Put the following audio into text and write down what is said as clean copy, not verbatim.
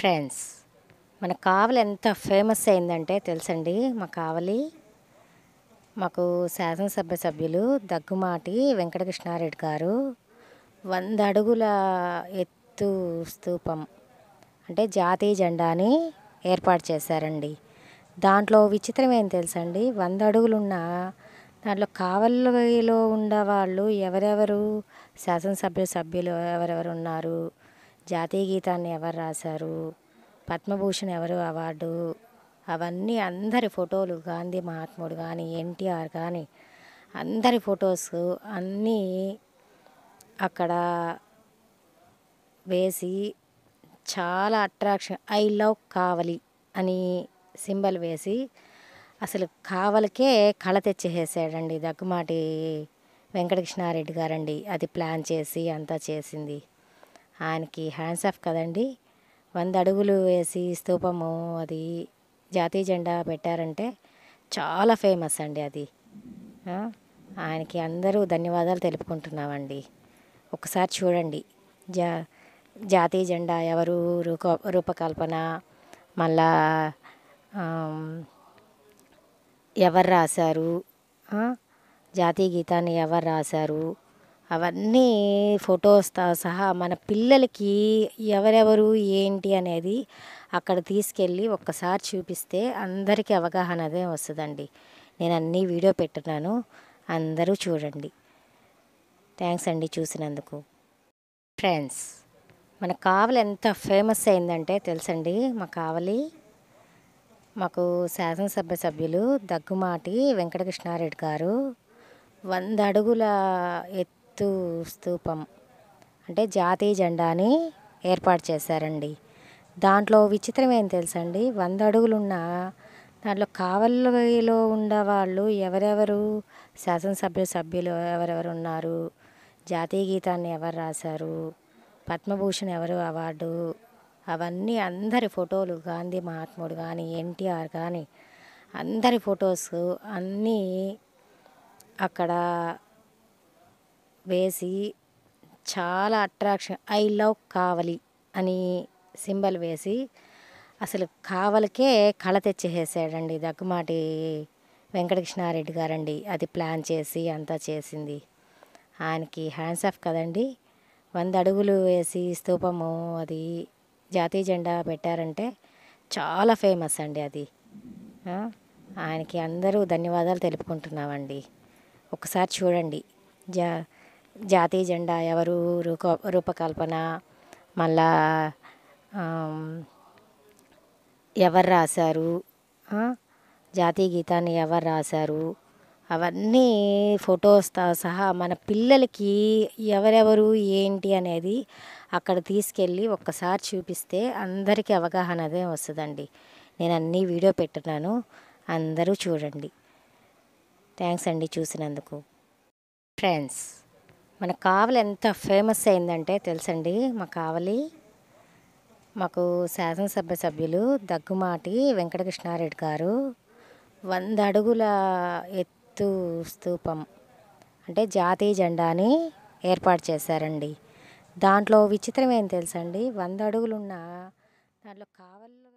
Friends, మన కావలి ఎంత famous అయిందంటే తెలుసండి. మాకు శాసనసభ్య సభ్యులు దగ్గుమాటి వెంకటకృష్ణారెడ్డి గారు 100 అడుగుల ఎత్తు స్తూపం అంటే జాతీయ జెండాని ఏర్పాటు చేశారండి. దాంట్లో విచిత్రం ఏం తెలుసండి, 100 అడుగులున్న దాంట్లో కావలిలో ఉండేవాళ్ళు ఎవరెవరు, సభ్యులు ఎవరెవరు ఉన్నారు, జాతీయ గీతాన్ని ఎవరు రాశారు, పద్మభూషణ్ ఎవరు అవార్డు, అవన్నీ అందరి ఫోటోలు, గాంధీ మహాత్ముడు కానీ, ఎన్టీఆర్ కానీ అందరి ఫొటోస్ అన్నీ అక్కడ వేసి చాలా అట్రాక్షన్, ఐ లవ్ కావలి అని సింబల్ వేసి అసలు కావలికే కళ తెచ్చేసాడండి దగ్గుమాటి వెంకటకృష్ణారెడ్డి గారండి. అది ప్లాన్ చేసి అంతా చేసింది. ఆయనకి హ్యాండ్స్ ఆఫ్ కదండి. 100 అడుగులు వేసి స్తూపము అది జాతీయ జెండా పెట్టారంటే చాలా ఫేమస్ అండి అది. ఆయనకి అందరూ ధన్యవాదాలు తెలుపుకుంటున్నామండి. ఒకసారి చూడండి, జాతీయ జెండా ఎవరు రూపకల్పన, మళ్ళా ఎవరు రాశారు, జాతీయ గీతాన్ని ఎవరు రాశారు, అవన్నీ ఫొటోస్తో సహా మన పిల్లలకి ఎవరెవరు ఏంటి అనేది అక్కడ తీసుకెళ్ళి ఒక్కసారి చూపిస్తే అందరికీ అవగాహన అదే వస్తుందండి. నేను అన్నీ వీడియో పెట్టున్నాను, అందరూ చూడండి. థ్యాంక్స్ అండి చూసినందుకు. ఫ్రెండ్స్, మన కావలి ఎంత ఫేమస్ అయిందంటే తెలుసండి. మాకు శాసనసభ్య సభ్యులు దగ్గుమాటి వెంకటకృష్ణారెడ్డి గారు 100 అడుగుల ఎత్తు స్తూపం అంటే జాతీయ జెండాని ఏర్పాటు చేశారండి. దాంట్లో విచిత్రం ఏం తెలుసండి, 100 అడుగులున్న దాంట్లో కావలిలో ఉండేవాళ్ళు ఎవరెవరు, సభ్యులు ఎవరెవరు ఉన్నారు, జాతీయ గీతాన్ని ఎవరు రాశారు, పద్మభూషణ్ ఎవరు అవార్డు, అవన్నీ అందరి ఫోటోలు, గాంధీ మహాత్ముడు కానీ, ఎన్టీఆర్ కానీ అందరి ఫొటోస్ అన్నీ అక్కడ వేసి చాలా అట్రాక్షన్, ఐ లవ్ కావలి అని సింబల్ వేసి అసలు కావలికే కళ తెచ్చేసాడండి దగ్గుమాటి వెంకటకృష్ణారెడ్డి గారండి. అది ప్లాన్ చేసి అంతా చేసింది. ఆయనకి హ్యాండ్స్ ఆఫ్ కదండి. 100 అడుగులు వేసి స్తూపము అది జాతీయ జెండా పెట్టారంటే చాలా ఫేమస్ అండి అది. ఆయనకి అందరూ ధన్యవాదాలు తెలుపుకుంటున్నామండి. ఒకసారి చూడండి, జాతీయ జెండా ఎవరు రూపకల్పన, మళ్ళా ఎవరు రాశారు, జాతీయ గీతాన్ని ఎవరు రాశారు, అవన్నీ ఫొటోస్తో సహా మన పిల్లలకి ఎవరెవరు ఏంటి అనేది అక్కడ తీసుకెళ్ళి ఒక్కసారి చూపిస్తే అందరికీ అవగాహన అదే వస్తుందండి. నేను అన్నీ వీడియో పెట్టున్నాను, అందరూ చూడండి. థ్యాంక్స్ అండి చూసినందుకు. ఫ్రెండ్స్, మన కావలి ఎంత ఫేమస్ అయిందంటే తెలుసండి. మాకు శాసనసభ్య సభ్యులు దగ్గుమాటి వెంకటకృష్ణారెడ్డి గారు 100 అడుగుల ఎత్తు స్తూపం అంటే జాతీయ జెండాని ఏర్పాటు చేశారండి. దాంట్లో విచిత్రం ఏం తెలుసండి, 100 అడుగులున్న దాంట్లో కావలిలో